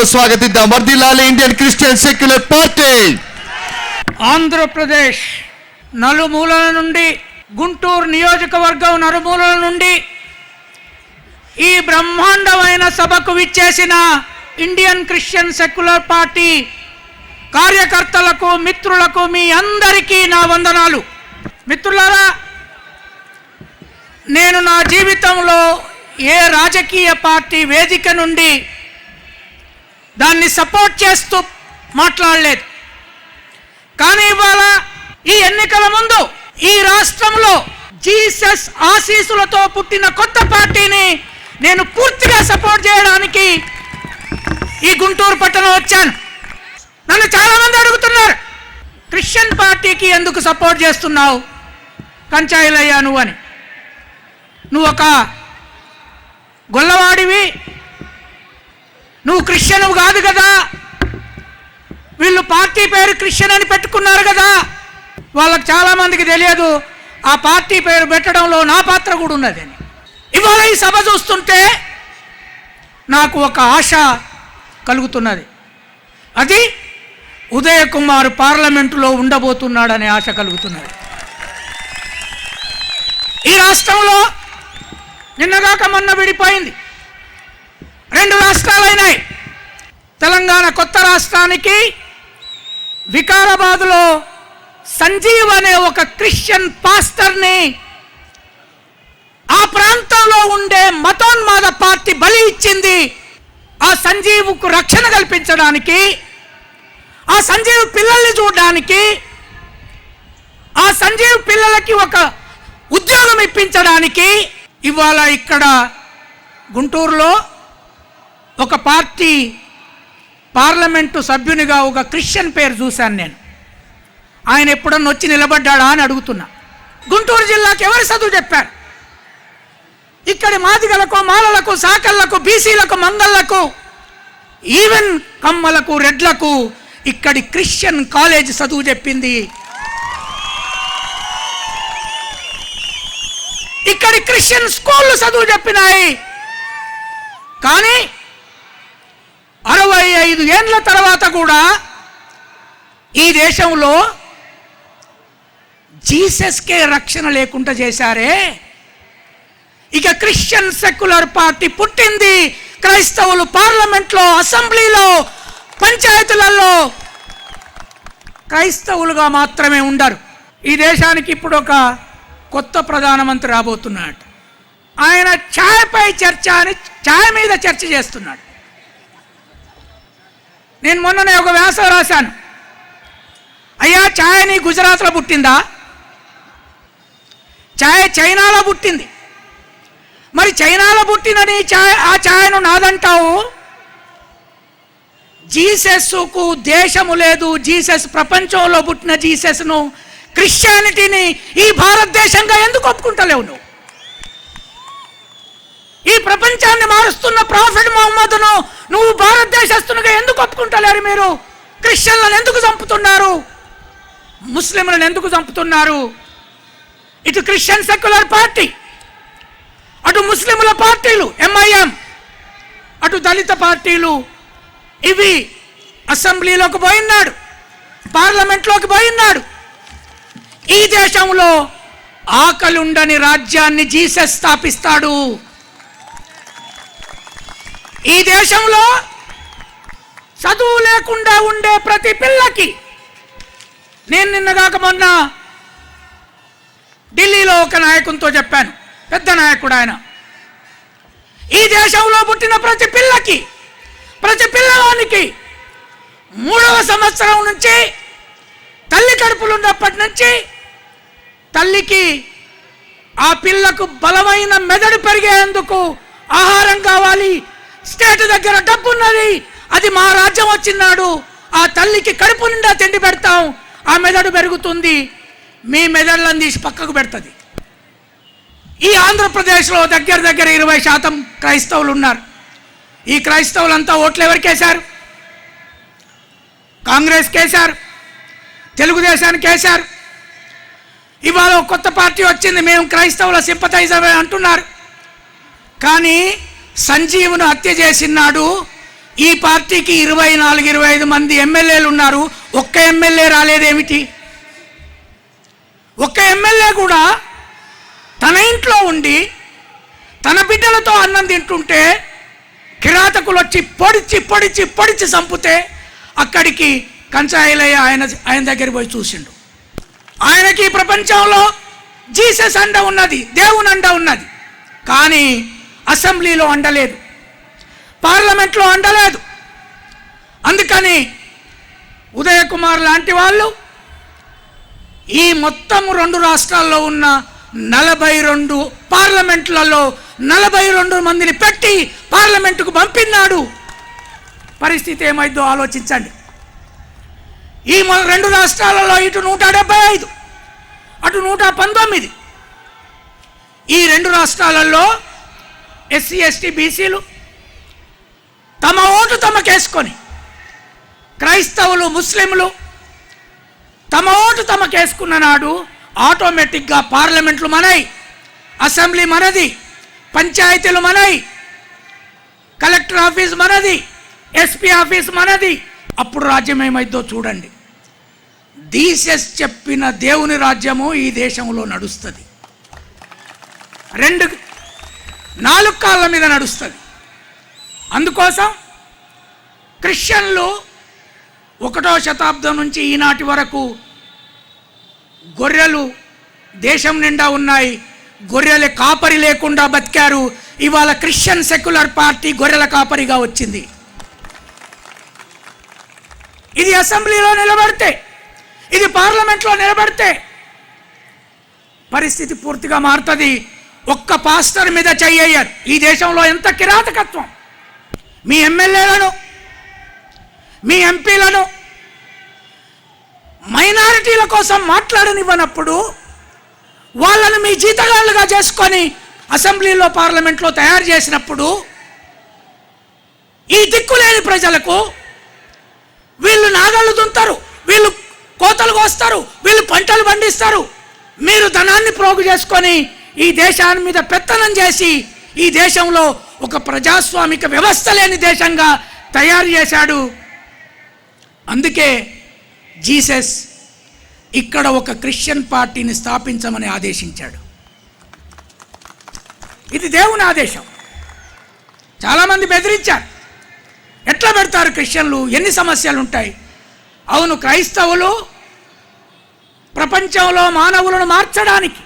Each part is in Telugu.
కరతాళాలతో స్వాగతిద్దాం. వర్ధిల్లాలి Indian Christian secular party. Andhra Pradesh నలుమూలల నుండి, గుంటూరు నియోజకవర్గం నలుమూలల నుండి ఈ బ్రహ్మాండమైన సభకు విచ్చేసిన ఇండియన్ క్రిస్టియన్ సెక్యులర్ పార్టీ కార్యకర్తలకు, మిత్రులకు మీ అందరికీ నా వందనాలు. మిత్రులారా, నేను నా జీవితంలో ఏ రాజకీయ పార్టీ వేదిక నుండి దాన్ని సపోర్ట్ చేస్తూ మాట్లాడలేదు. కానీ ఇవాళ ఈ ఎన్నికల ముందు ఈ రాష్ట్రంలో జీసస్ ఆశీస్సులతో పుట్టిన కొత్త పార్టీని నేను పూర్తిగా సపోర్ట్ చేయడానికి ఈ గుంటూరు పట్టణం వచ్చాను. నన్ను చాలామంది అడుగుతున్నారు, క్రిస్టియన్ పార్టీకి ఎందుకు సపోర్ట్ చేస్తున్నావు కంచాయిలయ్యా నువ్వు అని. నువ్వు ఒక గొల్లవాడివి, నువ్వు క్రిస్టియన్ కాదు కదా, వీళ్ళు పార్టీ పేరు క్రిస్టియన్ అని పెట్టుకున్నారు కదా. వాళ్ళకి చాలామందికి తెలియదు ఆ పార్టీ పేరు పెట్టడంలో నా పాత్ర కూడా ఉన్నది అని. ఇవాళ ఈ సభ చూస్తుంటే నాకు ఒక ఆశ కలుగుతున్నది. అది ఉదయ్ కుమార్ పార్లమెంటులో ఉండబోతున్నాడనే ఆశ కలుగుతున్నది. ఈ రాష్ట్రంలో నిన్నగాక మొన్న విడిపోయింది, 2 రాష్ట్రాలైనాయి. తెలంగాణ కొత్త రాష్ట్రానికి వికారాబాద్లో సంజీవ్ అనే ఒక క్రిస్టియన్ పాస్టర్ని ఆ ప్రాంతంలో ఉండే మతోన్మాద పార్టీ బలి ఇచ్చింది. ఆ సంజీవుకు రక్షణ కల్పించడానికి, ఆ సంజీవ్ పిల్లల్ని చూడడానికి, ఆ సంజీవ్ పిల్లలకి ఒక ఉద్యోగం ఇప్పించడానికి ఇవాళ ఇక్కడ గుంటూరులో ఒక పార్టీ పార్లమెంటు సభ్యునిగా ఒక క్రిస్టియన్ పేరు చూశాను నేను. ఆయన ఎప్పుడన్నా వచ్చి నిలబడ్డాడా అని అడుగుతున్నా. గుంటూరు జిల్లాకి ఎవరు చదువు చెప్పారు? ఇక్కడి మాదిగలకు, మాలలకు, సాకళ్లకు, బీసీలకు, మంగళ్లకు, ఈవెన్ కమ్మలకు, రెడ్లకు ఇక్కడి క్రిస్టియన్ కాలేజ్ చదువు చెప్పింది. ఇక్కడి క్రిస్టియన్ స్కూళ్ళు చదువు చెప్పినాయి. కానీ 65 ఏళ్ల తర్వాత కూడా ఈ దేశంలో జీసస్కే రక్షణ లేకుండా చేశారే. ఇక క్రిస్టియన్ సెక్యులర్ పార్టీ పుట్టింది. క్రైస్తవులు పార్లమెంట్లో, అసెంబ్లీలో, పంచాయతీలలో క్రైస్తవులుగా మాత్రమే ఉండరు. ఈ దేశానికి ఇప్పుడు ఒక కొత్త ప్రధానమంత్రి రాబోతున్నాడు. ఆయన ఛాయ్పై చర్చ అని ఛాయ్ మీద చర్చ చేస్తున్నాడు. నేను మొన్ననే ఒక వ్యాసం రాశాను. అయ్యా, ఛాయ్ నీ గుజరాత్లో పుట్టిందా? ఛాయ్ చైనాలో పుట్టింది. మరి చైనాలో పుట్టినని ఆ ఛాయ్ను నాదంటావు? జీసస్కు దేశము లేదు. జీసస్ ప్రపంచంలో పుట్టిన జీసస్ను, క్రిస్టియానిటీని ఈ భారతదేశంగా ఎందుకు ఒప్పుకుంటలేవు నువ్వు? ఈ ప్రపంచాన్ని మారుస్తున్న ప్రాఫెట్ ముహమ్మద్ను నువ్వు భారతదేశస్తునిగా ఎందుకు ఒప్పుకుంటలేరు? మీరు క్రిస్టియన్లను ఎందుకు చంపుతున్నారు? ముస్లింలను ఎందుకు చంపుతున్నారు? ఇటు క్రిస్టియన్ సెక్యులర్ పార్టీ, అటు ముస్లింల పార్టీలు ఎంఐఎం, అటు దళిత పార్టీలు, ఇవి అసెంబ్లీలోకి పోయినాడు, పార్లమెంట్లోకి పోయినాడు. ఈ దేశంలో ఆకలుండని రాజ్యాన్ని జీసస్ స్థాపిస్తాడు. ఈ దేశంలో చదువు లేకుండా ఉండే ప్రతి పిల్లకి, నేను నిన్నగాక మొన్న ఢిల్లీలో ఒక నాయకునితో చెప్పాను, పెద్ద నాయకుడు ఆయన. ఈ దేశంలో పుట్టిన ప్రతి పిల్లకి, ప్రతి పిల్లవానికి 3వ సంవత్సరం నుంచి, తల్లి కడుపులు ఉన్నప్పటి నుంచి తల్లికి ఆ పిల్లకు బలమైన మెదడు పెరిగేందుకు ఆహారం కావాలి. స్టేట్ దగ్గర డబ్బు ఉన్నది, అది మా రాజ్యం వచ్చినాడు. ఆ తల్లికి కడుపు నిండా తిండి పెడతాం, ఆ మెదడు పెరుగుతుంది. మీ మెదడులను తీసి పక్కకు పెడుతుంది. ఈ ఆంధ్రప్రదేశ్లో దగ్గర 20% క్రైస్తవులు ఉన్నారు. ఈ క్రైస్తవులంతా ఓట్లు ఎవరికి వేశారు? కాంగ్రెస్కి వేశారు, తెలుగుదేశానికి వేశారు. ఇవాళ కొత్త పార్టీ వచ్చింది, మేము క్రైస్తవుల సింపథైజర్ అంటున్నారు. కానీ సంజీవును హత్య చేసినాడు ఈ పార్టీకి 24-25 మంది ఎమ్మెల్యేలు ఉన్నారు, ఒక్క ఎమ్మెల్యే రాలేదేమిటి? ఒక్క ఎమ్మెల్యే కూడా తన ఇంట్లో ఉండి తన బిడ్డలతో అన్నం తింటుంటే కిరాతకులు వచ్చి పొడిచి చంపితే అక్కడికి కంచాయిలయ్య ఆయన దగ్గరికి పోయి చూసిండు. ఆయనకి ప్రపంచంలో జీసస్ అండ ఉన్నది, దేవుని అండ ఉన్నది, కానీ అసెంబ్లీలో అండలేదు, పార్లమెంట్లో అండలేదు. అందుకని ఉదయ్ కుమార్ లాంటి వాళ్ళు ఈ మొత్తం 2 రాష్ట్రాల్లో ఉన్న 42 పార్లమెంట్లలో 42 మందిని పెట్టి పార్లమెంటుకు పంపినాడు. పరిస్థితి ఏమైందో ఆలోచించండి. ఈ 2 రాష్ట్రాలలో ఇటు 175 అటు 119. ఈ 2 రాష్ట్రాలలో ఎస్సీ ఎస్టీ బీసీలు తమ ఓటు తమకేసుకొని, క్రైస్తవులు ముస్లింలు తమ ఓటు తమకేసుకున్న నాడు ఆటోమేటిక్గా పార్లమెంట్లు మనై, అసెంబ్లీ మనది, పంచాయతీలు మనై, కలెక్టర్ ఆఫీస్ మనది, ఎస్పీ ఆఫీస్ మనది. అప్పుడు రాజ్యం ఏమైందో చూడండి. జీసస్ చెప్పిన దేవుని రాజ్యము ఈ దేశంలో నడుస్తుంది. 4 కాళ్ళ మీద నడుస్తుంది. అందుకోసం క్రిస్టియన్లు 1వ శతాబ్దం నుంచి ఈనాటి వరకు గొర్రెలు దేశం నిండా ఉన్నాయి, గొర్రెల కాపరి లేకుండా బతికారు. ఇవాళ క్రిస్టియన్ సెక్యులర్ పార్టీ గొర్రెల కాపరిగా వచ్చింది. ఇది అసెంబ్లీలో నిలబడితే, ఇది పార్లమెంట్లో నిలబడితే పరిస్థితి పూర్తిగా మారుతుంది. ఒక్క పాస్టర్ మీద చెయ్యయ్యారు. ఈ దేశంలో ఎంత కిరాతకత్వం! మీ ఎమ్మెల్యేలను, మీ ఎంపీలను మైనారిటీల కోసం మాట్లాడనివ్వనప్పుడు వాళ్ళను మీ జీతగాళ్ళుగా చేసుకొని అసెంబ్లీలో పార్లమెంట్లో తయారు చేసినప్పుడు ఈ దిక్కులేని ప్రజలకు వీళ్ళు నాగళ్ళు దుంతారు, వీళ్ళు కోతలు కోస్తారు, వీళ్ళు పంటలు పండిస్తారు. మీరు ధనాన్ని ప్రోగు చేసుకొని ఈ దేశాన్ని మీద పెత్తనం చేసి ఈ దేశంలో ఒక ప్రజాస్వామిక వ్యవస్థ లేని దేశంగా తయారు చేశాడు. అందుకే జీసస్ ఇక్కడ ఒక క్రిస్టియన్ పార్టీని స్థాపించమని ఆదేశించాడు. ఇది దేవుని ఆదేశం. చాలామంది బెదిరించారు. ఎట్లా పెడతారు క్రిస్టియన్లు? ఎన్ని సమస్యలు ఉంటాయి? అవును, క్రైస్తవులు ప్రపంచంలో మానవులను మార్చడానికి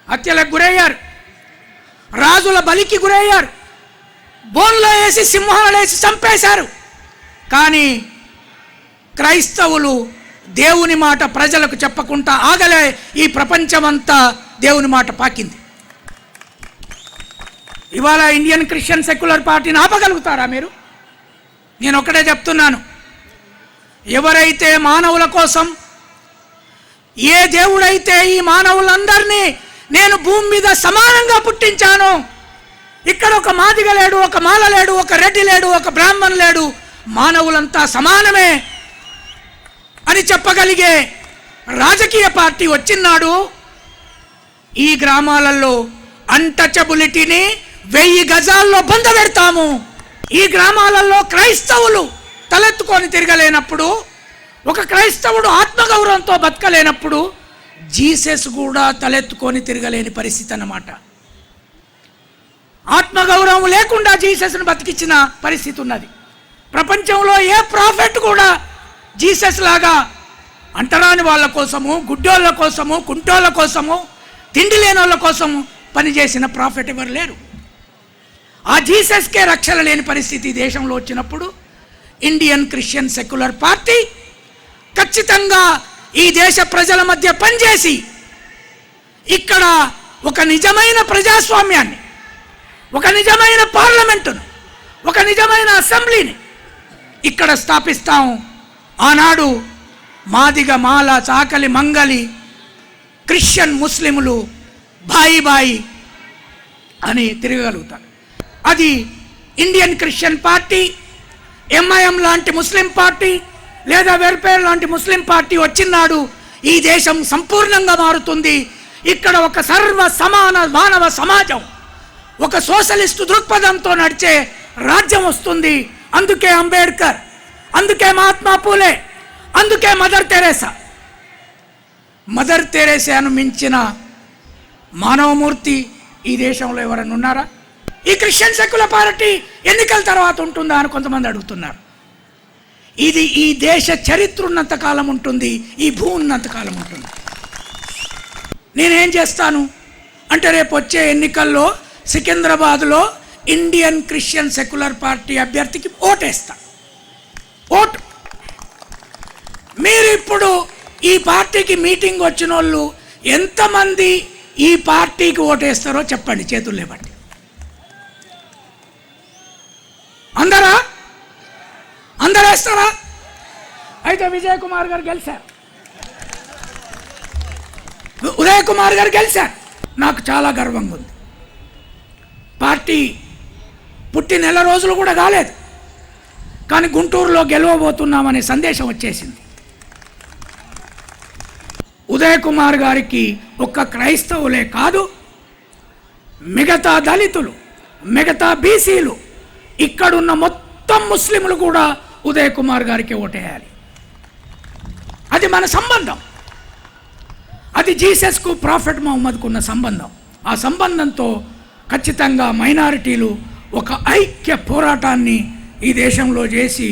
హత్యలకు గురయ్యారు, రాజుల బలికి గురయ్యారు, బోన్లో వేసి సింహాలు వేసి చంపేశారు. కానీ క్రైస్తవులు దేవుని మాట ప్రజలకు చెప్పకుండా ఆగలే. ఈ ప్రపంచమంతా దేవుని మాట పాకింది. ఇవాళ ఇండియన్ క్రిస్టియన్ సెక్యులర్ పార్టీని ఆపగలుగుతారా మీరు? నేను ఒకటే చెప్తున్నాను, ఎవరైతే మానవుల కోసం, ఏ దేవుడైతే ఈ మానవులందరినీ నేను భూమి మీద సమానంగా పుట్టించాను, ఇక్కడ ఒక మాదిగ లేడు, ఒక మాల లేడు, ఒక రెడ్డి లేడు, ఒక బ్రాహ్మణ్ లేడు, మానవులంతా సమానమే అని చెప్పగలిగే రాజకీయ పార్టీ వచ్చినాడు. ఈ గ్రామాలలో అన్టచబిలిటీని 1000 గజాల్లో బంద పెడతాము. ఈ గ్రామాలలో క్రైస్తవులు తలెత్తుకొని తిరగలేనప్పుడు, ఒక క్రైస్తవుడు ఆత్మగౌరవంతో బతకలేనప్పుడు జీసస్ కూడా తలెత్తుకొని తిరగలేని పరిస్థితి అన్నమాట. ఆత్మగౌరవం లేకుండా జీసస్ను బతికించిన పరిస్థితి ఉన్నది. ప్రపంచంలో ఏ ప్రాఫెట్ కూడా జీసస్ లాగా అంటరాని వాళ్ళ కోసము, గుడ్డోళ్ళ కోసము, కుంటోళ్ళ కోసము, తిండి లేని వాళ్ళ కోసము పనిచేసిన ప్రాఫెట్ ఎవరు లేరు. ఆ జీసస్కే రక్షణ లేని పరిస్థితి దేశంలో వచ్చినప్పుడు ఇండియన్ క్రిస్టియన్ సెక్యులర్ పార్టీ ఖచ్చితంగా ఈ దేశ ప్రజల మధ్య పనిచేసి ఇక్కడ ఒక నిజమైన ప్రజాస్వామ్యాన్ని, ఒక నిజమైన పార్లమెంటును, ఒక నిజమైన అసెంబ్లీని ఇక్కడ స్థాపిస్తాం. ఆనాడు మాదిగ, మాల, చాకలి, మంగలి, క్రిస్టియన్, ముస్లిములు బాయి అని తిరగలుగుతారు. అది ఇండియన్ క్రిస్టియన్ పార్టీ, ఎంఐఎం లాంటి ముస్లిం పార్టీ లేదా వెల్ఫేర్ లాంటి ముస్లిం పార్టీ వచ్చినాడు ఈ దేశం సంపూర్ణంగా మారుతుంది. ఇక్కడ ఒక సర్వ సమాన మానవ సమాజం, ఒక సోషలిస్టు దృక్పథంతో నడిచే రాజ్యం వస్తుంది. అందుకే అంబేద్కర్, అందుకే మహాత్మా పూలే, అందుకే మదర్ తెరేసా. మదర్ తెరేసాను మించిన మానవమూర్తి ఈ దేశంలో ఎవరైనా ఉన్నారా? ఈ క్రిస్టియన్ సెక్యులర్ పార్టీ ఎన్నికల తర్వాత ఉంటుందా అని కొంతమంది అడుగుతున్నారు. ఇది ఈ దేశ చరిత్ర ఉన్నంత కాలం ఉంటుంది, ఈ భూమి ఉన్నంత కాలం ఉంటుంది. నేనేం చేస్తాను అంటే రేపు వచ్చే ఎన్నికల్లో సికింద్రాబాద్లో ఇండియన్ క్రిస్టియన్ సెక్యులర్ పార్టీ అభ్యర్థికి ఓటేస్తా. ఓటు మీరు ఇప్పుడు ఈ పార్టీకి మీటింగ్ వచ్చిన వాళ్ళు ఎంతమంది ఈ పార్టీకి ఓటేస్తారో చెప్పండి, చేతులు లేవండి. అందరూ వేస్తారా? అయితే విజయ్ కుమార్ గారు గెలిచారు, ఉదయ్ కుమార్ గారు గెలిచారు. నాకు చాలా గర్వంగా ఉంది. పార్టీ పుట్టి నెల రోజులు కూడా కాలేదు, కానీ గుంటూరులో గెలవబోతున్నామనే సందేశం వచ్చేసింది. ఉదయ్ కుమార్ గారికి ఒక్క క్రైస్తవులే కాదు, మిగతా దళితులు, మిగతా బీసీలు, ఇక్కడున్న మొత్తం ముస్లింలు కూడా ఉదయ్ కుమార్ గారికి ఓటేయాలి. అది మన సంబంధం, అది జీసస్కు, ప్రాఫెట్ మహమ్మద్కు ఉన్న సంబంధం. ఆ సంబంధంతో ఖచ్చితంగా మైనారిటీలు ఒక ఐక్య పోరాటాన్ని ఈ దేశంలో చేసి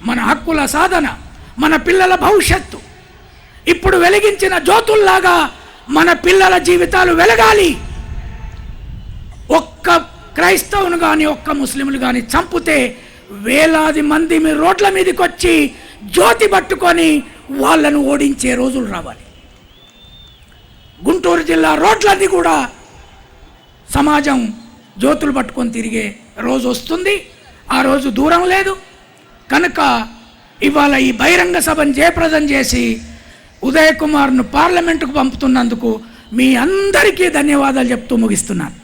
మన హక్కుల సాధన, మన పిల్లల భవిష్యత్తు ఇప్పుడు వెలిగించిన జ్యోతుల్లాగా మన పిల్లల జీవితాలు వెలగాలి. ఒక్క క్రైస్తవును కానీ ఒక్క ముస్లింలు కానీ చంపితే వేలాది మంది మీ రోడ్ల మీదకి వచ్చి జ్యోతి పట్టుకొని వాళ్ళను ఓడించే రోజులు రావాలి. గుంటూరు జిల్లా రోడ్లన్నీ కూడా సమాజం జ్యోతులు పట్టుకొని తిరిగే రోజు వస్తుంది. ఆ రోజు దూరం లేదు. కనుక ఇవాళ ఈ బహిరంగ సభను జయప్రదం చేసి ఉదయ్ కుమార్ను పార్లమెంటుకు పంపుతున్నందుకు మీ అందరికీ ధన్యవాదాలు చెప్తూ ముగిస్తున్నాను.